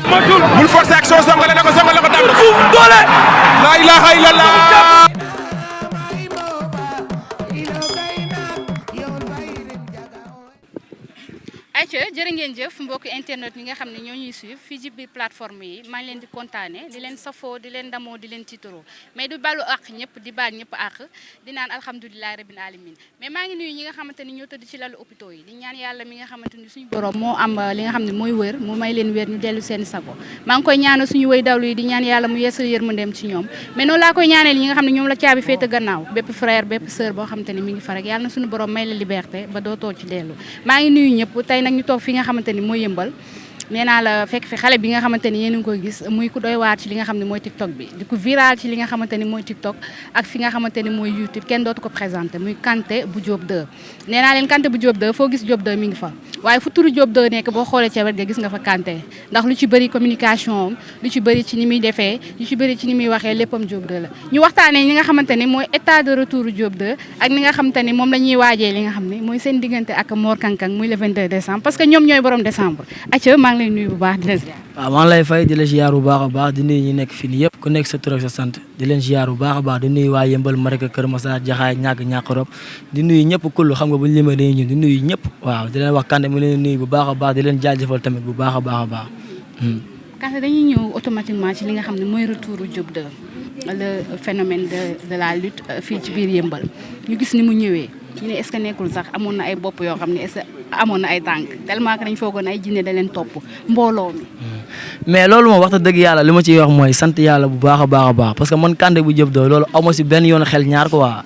bul forcer action songale na ko daan na suuf doole la ilaha illallah ayca jërë ngeen jëf mbokk internet yi nga xam ne ñoo ñuy suivre fii ci biir plateforme yi maa ngi leen di kontaane di leen safoo di leen damoo di leen tiitaroo mais du balu àq ñëpp di baal ñëpp àq di naan alhamdulilahi rabbil alamin mais maa ngi nuyu ñi nga xamante ni ñoo tëdd ci lalu hôpitaux yi di ñaan yàlla mi nga xamante ni suñu borom moo am li nga xam ne mooy wër mu may leen wér ñu dellu seen sago maa ngi koy ñaanal suñu wëy dawlu yi di ñaan yàlla mu yeesal yërmandeem ci ñoom mais noonu laa koy ñaanal ñi nga xam ne ñoom la caabi féete gannaaw bépp frère bépp sœur boo xamante ni mi ngi fa rek yàlla na suñu borom may la liberté ba dootoo ci dellu maa ngi nuyu ñëpp tey nag ñu toog fi nga xamante ni mooy yëmbal nee naa la fekk fi xale bi nga xamante ni yéen a ngi koy gis muy ku doy waar ci li nga xam ne mooy TikTok bi di ko viral ci li nga xamante ni mooy TikTok ak fi nga xamante ni mooy YouTube kenn dootu ko présenté muy Kanté bu Diop 2 nee naa leen Kanté bu Diop 2 foo gis Diop 2 mi ngi fa waaye fu turu Diop 2 nekk boo xoolee ca wet ga gis nga fa Kanté ndax lu ci bëri communication lu ci bëri ci ni muy defee lu ci bëri ci ni muy waxee léppam Diop 2 la ñu waxtaanee ñi nga xamante ni mooy état de retour Diop 2 ak ni nga xamante ni moom la ñuy waajee li nga xam ne mooy seen diggante ak Mor Kang Kang muy le 22 décembre parce que ñoom ñooy borom décembre acca maa ngi lay nuyu bu baax di la ziar. waaw maa ngi lay fay di la ziar bu baax a baax di nuyu ñi nekk fii nii yëpp ku nekk sa tur ak sa sant di leen ziar bu baax a baax di nuyu waa Yëmbal Malika Kër Massar Jaxaay ñàkk rob di nuyu ñëpp kullu xam nga bu ñu limee dañuy ñun di nuyu ñëpp waaw di leen wax Kanté mu leen nuyu bu baax a baax di leen jaajëfal tamit bu baax a baax a baax. Kanté dañuy ñëw automatiquement ci li nga xam ne mooy retour Diop 2 le phénomène de la lutte fii ci biir Yëmbal ñu gis ni mu ñëwee ñu ne est-ce que nekkul sax amoon na ay bopp yoo xam ne est-ce que amoon na ay tànk tellement que dañ foogoon ay jinne da leen topp mbooloo mi. mais loolu moom wax dëgg yàlla li ma ciy wax mooy sant yàlla bu baax a baax parce que man Kanté bu Diop 2 loolu amoo si benn yoon xel ñaar quoi.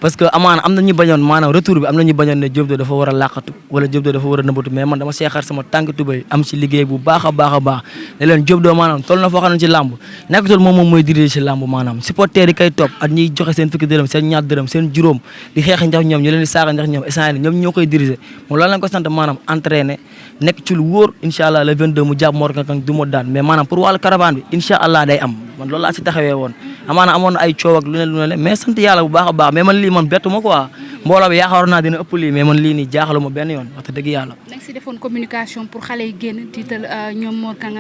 parce que amaana am na ñu bañoon maanaam retour bi am na ñu bañoon ne Diop 2 dafa war a làqatu wala Diop 2 dafa war a nëbbatu mais man dama seexar sama tànk tubay am ci liggéey bu baax a baax ne leen Diop 2 maanaam toll na foo xam ne ci làmb nekkatul moom mooy diriger ci làmb maanaam supporters yi koy topp ak ñiy joxe seen fukki dërëm seen ñaar dërëm seen juróom di xeex ndax ñoom ñu leen di saaga ndax ñoom instant ñoom ñoo koy diriger moom loolu lañ ko sant maanaam entraîner nekk ci lu wóor incha allah le 22 mu jàpp Mor Kang Kang du ma daan mais maanaam pour wàllu caravane bi incha allah day am man loolu laa si taxawee woon amaana amoon na ay coow ak lu ne mais sant yàlla bu baax a baax mais man lii man bettu ma quoi mbooloo bi yaakaaroon naa dina ëpp lii mais man lii nii jaaxaluma benn yoon wax dëgg yàlla. da nga si defoon communication pour xale yi génn tiital ñoom Mor Kang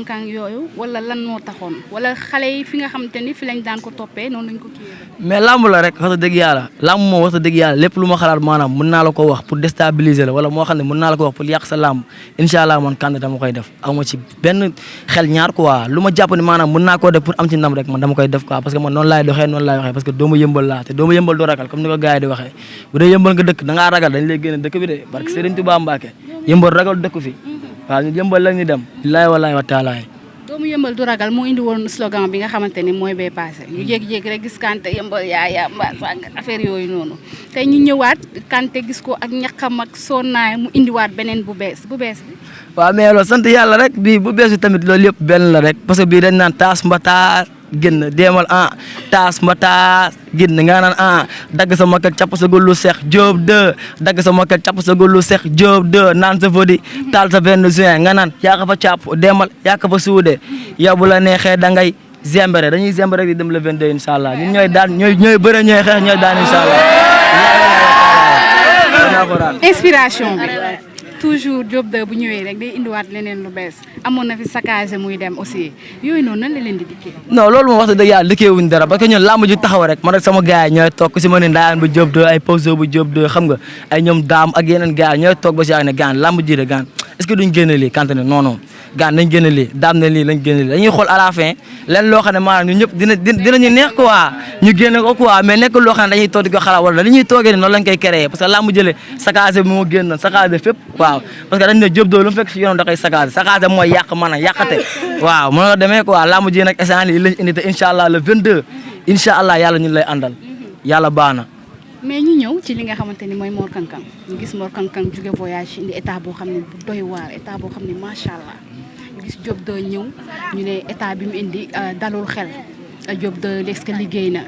Kang yooyu wala lan moo taxoon wala xale yi fi nga xamante ni fi lañ daan ko toppee noonu lañ ko kiiyee. mais lamb la rek wax dëgg yàlla lamb moom wax dëgg yàlla lépp lu ma xalaat maanaam mën naa la ko wax pour déstabiliser la wala moo xam ne mën naa la ko wax pour yàq sa lamb incha allah man Kanté dama koy def aw ma ci benn xel ñaar quoi lu ma jàpp ne maanaam mën naa koo def pour am ci ndam rek man dama koy def quoi parce que man noonu laay doxee noonu laay waxee parce que doomu Yëmbal laa te doomu Yëmbal doo ragal comme ni ko gars yi di waxee bu dee Yëmbal nga dëkk da ngaa ragal dañ lay génne dëkk bi de parce que Serigne Touba Mbacké Yëmbal ragal dëkk fi waaw ñu Yëmbal la ñu dem billaahi wallaahi wa taala doomu Yëmbal du ragal moo indi woon slogan bi nga xamante ni mooy bee passé ñu jékki-jékki rek gis Kanté Yëmbal yaa mbaa sang affaire yooyu noonu tey ñu ñëwaat Kanté gis ko ak ñaqam ak sonnaay mu indiwaat beneen bu bees bi waaw mais loolu sant yàlla rek bii bu bees bi tamit loolu yëpp benn la rek parce que bii dañ naan taas mbataar génn deemal taas mbataas génn nga naan dagg sa makk ak capp sa gullu seex Diop 2 dagg sa makk ak capp sa gullu seex Diop 2 naan sa fodi taal sa 22 juin nga naan yaa ko fa capp deemal yaa ko fa suude yow bu la neexee da ngay zembere dañuy zembere di dem le 22 incha allah ñun ñooy daan ñooy bëre ñooy xeex ñooy daan incha allah. inspiration bi. toujours Diop 2 bu ñëwee rek day indiwaat leneen lu bees amoon na fi saccage muy dem aussi yooyu noonu nan la leen di dikkee. non loolu moom wax dëgg yàlla dikkee wuñ dara parce que ñun làmb ji taxaw rek man rek sama gars yi ñooy toog ku si ma ne Ndayane bu Diop 2 ay Pawso bu Diop 2 xam nga ay ñoom daam ak yeneen gars yi ñooy toog ba si ak ne gaan làmb ji de gaan est-ce que duñ génne lii Kanté ne non gaan nañ génne lii daam ne lii lañ génne lii dañuy xool à la fin leen loo xam ne maanaam ñun ñëpp dinañu neex quoi ñu génne ko quoi mais nekk loo xam ne dañuy toog di ko xalaat wala li ñuy toogee ni noonu lañ koy créé parce que làmb jëlee saccage bi moo génn saccage fépp waaw parce que dañ ne Diop 2 lu mu fekk si yoon da koy saccage mooy yàq mën a yàqate waaw mën nga demee quoi làmb ji nag instant yi lañ indi te incha allah le 22 incha allah yàlla ñun lay àndal yàlla baax na. mais ñu ñëw ci li nga xamante ni mooy Mor Kang Kang ñu gis Mor Kang Kang jóge voyage indi état boo xam ne bu doy waar état boo xam ne macha allah ñu gis Diop 2 ñëw ñu ne état bi mu indi dalul xel Diop 2 est-ce que liggéey na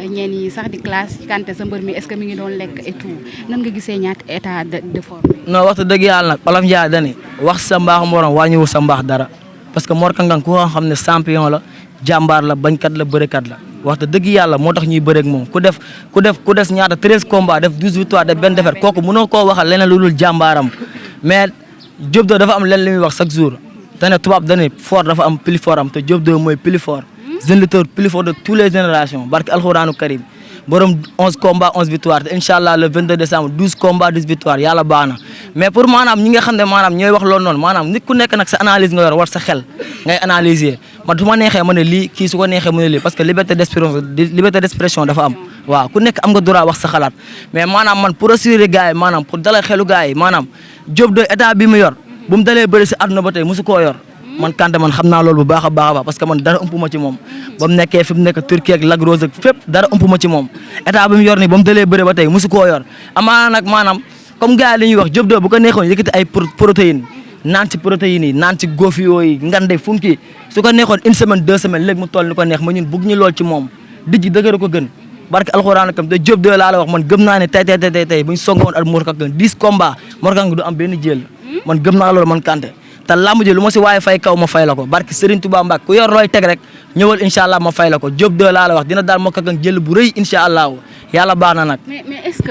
ñeen yi sax di classe Kanté sa mbër mi est-ce que mi ngi doon lekk et tout nan nga gisee ñaata état de forme. non waxtu dëgg yàlla nag Olof Ndiaye dani wax sa mbaax morom wàññiwul sa mbaax dara parce que Mor Kang Kang ku nga xam ne champion la jàmbaar la bañkat la bërekat la waxtu dëgg yàlla moo tax ñuy bëreek moom ku des ñaata 13 combats def 12 victoires def benn défaite kooku mënoo koo waxal leneen lu dul jàmbaaram mais Diop 2 dafa am leneen li muy wax chaque jour dane tubaab dane fort dafa am plus fort am te Diop 2 mooy plus fort jeune lutteur plus fort de toutes les générations barki alxuraanu karim borom 11 combats 11 victoires te incha allah le 22 décembre 12 combats 10 victoires yàlla baax na mais pour maanaam ñi nga xam ne maanaam ñooy wax loolu noonu maanaam nit ku nekk nag sa analyse nga yor war sa xel ngay analyser man su ma neexee ma ne lii kii su ko neexee mu ne lii parce que liberté d'expression dafa am waaw ku nekk am nga droit wax sa xalaat mais maanaam man pour assurer gars yi maanaam pour dalal xelu gars yi maanaam Diop 2 état bi mu yor bu mu dalee bëri si àdduna ba tey mosu koo yor man Kanté man xam naa loolu bu baax a baax parce que man dara ëmp ma ci moom ba mu nekkee fi mu nekk Turquie ak Lac Rose ak fépp dara ëmp ma ci moom état bi mu yor nii ba mu dalee bëre ba tey mosu koo yor amaana nag maanaam comme gars yi li ñuy wax Diop 2 bu ko neexoon yëkkati ay protéines naan ci protéines yi naan ci góof yooyu ngande fu mu kii su ko neexoon une semaine 2 semaines léegi mu toll ni ko neex ma ñun bugg ñu lool ci moom dijji dëgëru ko gën barke alxuraan kam te Diop 2 laa la wax man gëm naa ne tey bu ñu songoon ak Mor Kang 10 combats Mor Kang du am benn jël man gëm naa loolu man Kanté te lamb ji lu ma si waaye fay kaw ma fay la ko barki Serigne Touba Mbacke ku yor looy teg rek ñëwal incha allah ma fay la ko Diop 2 laa la wax dina daal Mor Kang jël bu rëy incha allah yàlla baax na nag. mais est-ce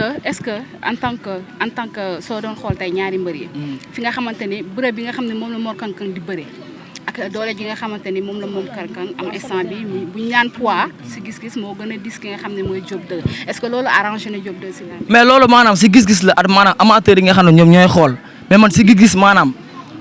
que en tant que soo doon xool tey ñaari mbër yi. fi nga xamante ni bëre bi nga xam ne moom la Mor Kang di bëre ak doole ji nga xamante ni moom la moom Kang am instant bi bu ñu ñaan poids si gis-gis moo gën a dis ki nga xam ne mooy Diop 2 est-ce que loolu arrangé na Diop 2 si lan. mais loolu maanaam si gis-gis la at maanaam amateur yi nga xam ne ñoom ñooy xool mais man si gis-gis maanaam.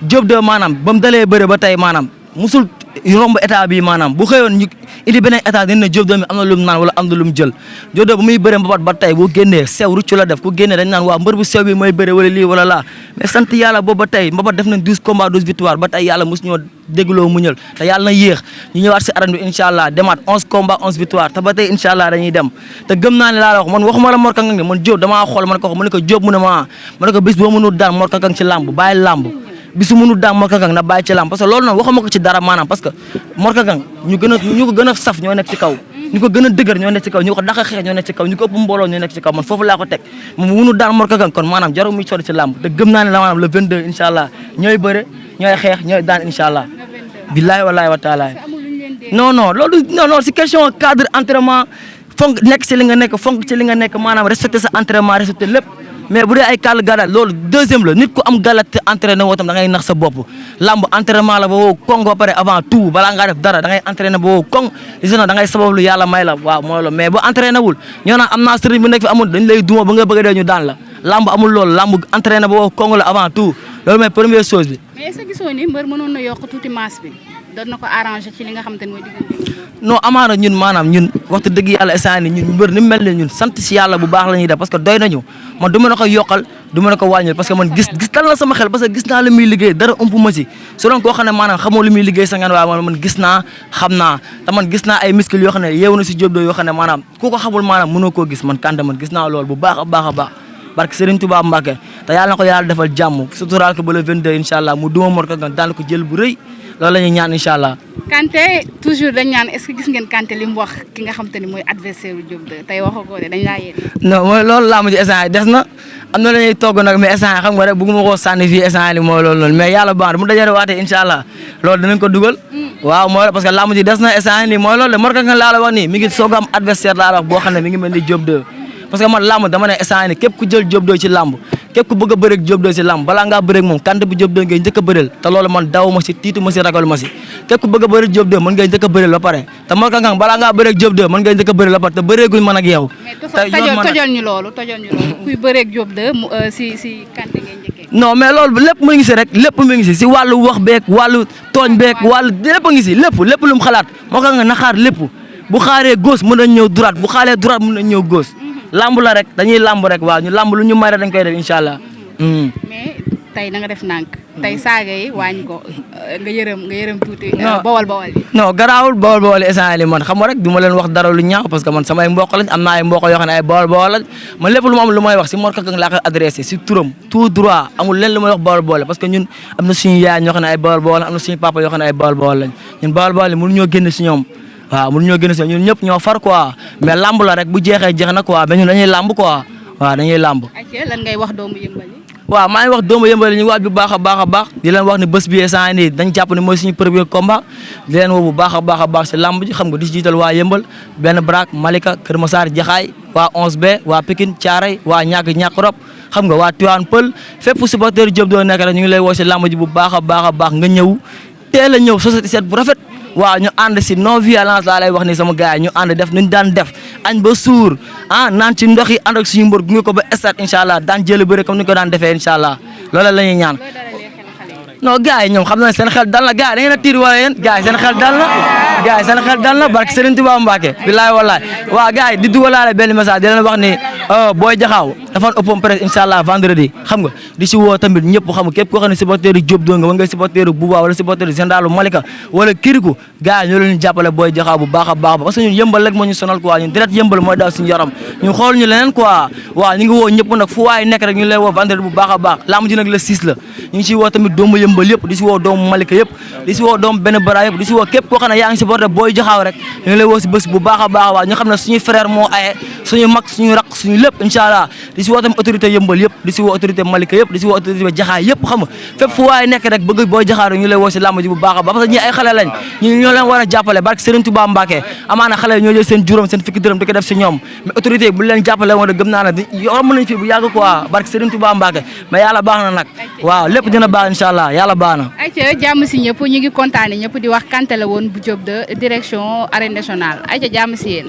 Diop 2 maanaam ba mu dalee bëre ba tey maanaam musul romb état bi maanaam bu xëyoon ñu indi beneen état dina ne Diop 2 mi am na lu mu naan wala am na lu mu jël Diop 2 bu muy bëre mbapat ba tey bu génnee sew ruccu la def ku génnee dañ naan waa mbër bu sew bi mooy bëre wala lii wala laa mais sant yàlla boobu ba tey mbapat def nañ 12 combats 12 victoires ba tey yàlla mosu ñoo dégloo muñal te yàlla na yéex ñu ñëwaat si arène bi incha allah demaat 11 combats 11 victoires te ba tey incha allah dañuy dem te gëm naa ne laa la wax man waxuma la Mor Kang ne man Diop damaa xool man ko wax ma ne ko Diop mu ne ma ne ko bis boo mënul daan Mor Kang ci làmb bàyyi làmb bisu mënul daan Mor Kang na bàyyi ci lamb parce que loolu noonu waxuma ko ci dara maanaam parce que Mor Kang ñu ko gën a saf ñoo nekk ci kaw ñu ko gën a dëgër ñoo nekk ci kaw ñu ko daq a xeex ñoo nekk ci kaw ñu ko ëpp mbooloo ñoo nekk ci kaw man foofu laa ko teg moom mënul daan Mor Kang kon maanaam jarul muy sori ci lamb te gëm naa ne la maanaam le 22 incha allah ñooy bëre ñooy xeex ñooy daan incha allah billahi wallahi wa taala non loolu si question cadre entraînement fonk nekk ci li nga nekk fonk ci li nga nekk maanaam respecté sa entraînement respecté lépp mais bu dee ay kàll gàllat loolu deuxième la nit ku am gàllat te entraîné woo tam da ngay nax sa bopp lamb entraînement la ba woo koŋ ba pare avant tout balaa ngaa def dara da ngay entraîné ba woo koŋ gis na da ngay sabablu yàlla may la waaw mooy la mais bu entraîné wul ñoo naan am naa sëriñ bu nekk fi amul dañ lay duma ba nga bëgg a dee ñu daan la lamb amul loolu lamb entraîné ba woo koŋ la avant tout loolu mooy première chose bi. mais est-ce que gisoo ni mbër mënoon na yokk tuuti masse bi doon na ko arrangé ci li nga xamante ne mooy diggante non amaana ñun maanaam ñun waxtu dëgg yàlla instant ni ñun mbër ni mu mel ne ñun sant si yàlla bu baax la ñuy def parce que doy nañu man du ma la ko yokkal du ma la ko wàññil parce que man gis dal na sama xel parce que gis naa li muy liggéey dara ëmp ma si su doon koo xam ne maanaam xamoo li muy liggéey sa ngeen waaye man gis naa xam naa te man gis naa ay muscles yoo xam ne yeewu na si Diop 2 yoo xam ne maanaam ku ko xamul maanaam mënoo koo gis man Kanté man gis naa loolu bu baax a baax a baax barke Serigne Touba Mbacké te yàlla na ko yàlla defal jàmm suturaal ko ba le 22 incha allah mu duma Mor Kang daan ko jël bu rëy loolu la ñuy ñaan incha allah. Kanté toujours dañ ñaan est-ce que gis ngeen Kanté li mu wax ki nga xam te ni mooy adversaire bu Diop 2 tey waxoo ko de dañ laa yéene. non mooy loolu laa mujj instant yi des na am na la ñuy togg nag mais instant yi xam nga rek bëgguma koo sànni fii instant yi mooy loolu noonu mais yàlla baax na mu dajale waatee incha allah loolu dinañ ko dugal. waaw mooy parce que laa mujj des na instant yi nii mooy loolu de Mor Kang laa la wax nii mi ngi soog am adversaire laa la wax boo xam ne mi ngi mel ni Diop 2 parce que man lamb dama ne instant ni képp ku jël Diop 2 ci lamb képp ku bëgg a bëreeg Diop 2 ci lamb balaa ngaa bëreeg moom Kanté bu Diop 2 ngay njëkk a bëreel te loolu man daw ma si tiitu ma si ragal ma si képp ku bëgg a bëreeg Diop 2 mën ngay njëkk a bëreel ba pare te Mor Kang balaa ngaa bëreeg Diop 2 mën ngay njëkk a bëreel ba pare te bëreeguñ man ak yow. tojol ñu loolu kuy bëreeg Diop 2 si Kanté ngay njëkkee. non mais loolu lépp mu ngi si rek lépp mu ngi si wàllu wax beeg wàllu tooñ beeg wàllu lépp a ngi si lépp lu mu xalaat Mor Kang na xaar lépp bu xaaree gauche mën na ñëw droite bu xaaree droite mën na ñëw gauche lamb la rek dañuy lamb rek waaw ñu lamb lu ñu may rek dañ koy def incha allah. mais tey na nga def nànk tey saaga yi wàññi ko nga yërëm tuuti. bawal yi. non garaawul bawal yi instant li man xam nga rek du ma leen wax dara lu ñaaw parce que man samay mbokk lañ am naa ay mbokk yoo xam ne ay bawal lañ man lépp lu ma am lu may wax si Mor Kang laa koy adressé si turam tout droit amul leen lu may wax bawal parce que ñun am na suñu yaay ñoo xam ne ay bawal am na suñu papa yoo xam ne ay bawal lañ ñun bawal yi mënuñoo génn si ñoom. waaw mënu ñoo gën a ñun ñëpp ñoo far quoi mais lamb la rek bu jeexee jeex na quoi mais ñun dañuy lamb quoi waaw dañuy lamb. lan ngay wax doomu yëmbal yi. waaw maa ngi wax doomu yëmbal yi ñu waaj bu baax a baax di leen wax ne bés bi instant nii dañ jàpp ne mooy suñu premier combat di leen woo bu baax a baax si lamb ji xam nga di si jiital waa yëmbal benn Brak Malika Kër Massar Jaxaay waa 11B waa Pikine Thiaray waa ñàkk rob xam nga waa Tivaouane Peulh fépp supporter Diop 2 nekk rek ñu ngi lay woo si lamb ji bu baax a baax nga ñëw teel a ñëw société set bu rafet waaw ñu ànd si non violence laa lay wax ni sama gars yi ñu ànd def nuñ daan def añ ba suur naan ci ndox yi ànd ak suñu mbër gunge ko ba stade incha allah daan jël bëre comme ni ko daan defee incha allah loolu la ñuy ñaan. non gars yi ñoom xam na seen xel dal na gars yi da ngeen a tiir wala yéen gars yi seen xel dal na gars yi seen xel dal na barke Serigne Touba Mbacké billaay wallaay waaw gars yi di dugalaale benn message di leen wax ni Boy Jaxaaw dafa open press incha allah vendredi xam nga di si woo tamit ñëpp xam nga képp koo xam ne supporter yi Diop Dóor nga wala nga supporter Bouba wala supporter général Malika wala Kirikou gars yi ñoo leen jàppale Boy Jaxaaw bu baax a baax parce que ñun yëmbal rek moo ñu sonal quoi ñun direct yëmbal mooy daw suñu yaram ñun xool ñu leneen quoi waaw ñu ngi woo ñëpp nag fu waay nekk rek ñu lay woo vendredi bu baax a baax lamb ji nag le 6 la ñu ngi si woo tamit doomu yëmbal yëpp di si woo doomu Malika yëpp di si woo doomu benn bara yëpp di si woo képp koo xam ne yaa ngi supporter Boy Jaxaaw rek ñu ngi lay woo si bés bu baax a baax waaw ñu xam ne suñuy frère moo aye suñu mag suñu rak suñu lépp incha allah di si woo tamit autorité yëmbal yëpp di si woo autorité Malika yëpp di si woo autorité Jaxaay yëpp xam nga fépp fu waay nekk rek bëgg Boy Jaxaaw rek ñu lay woo si lamb ji bu baax a baax parce que ñi ay xale lañ ñu ñoo leen war a jàppale barke Serigne Touba Mbacké amaana xale ñoo jël seen juróom seen fukki dërëm di ko def si ñoom mais autorité bu leen jàppale woon rek gëm naa ne yomb nañ fi bu yàgg quoi barke Serigne Touba Mbacké mais yàlla baax na nag waaw lépp dina baax incha allah yàlla baax na. ayca jàmm si ñëpp ñu ngi kontaane ñëpp di wax Kanté la woon bu Diop de direction arène nationale ayca jàmm si yéen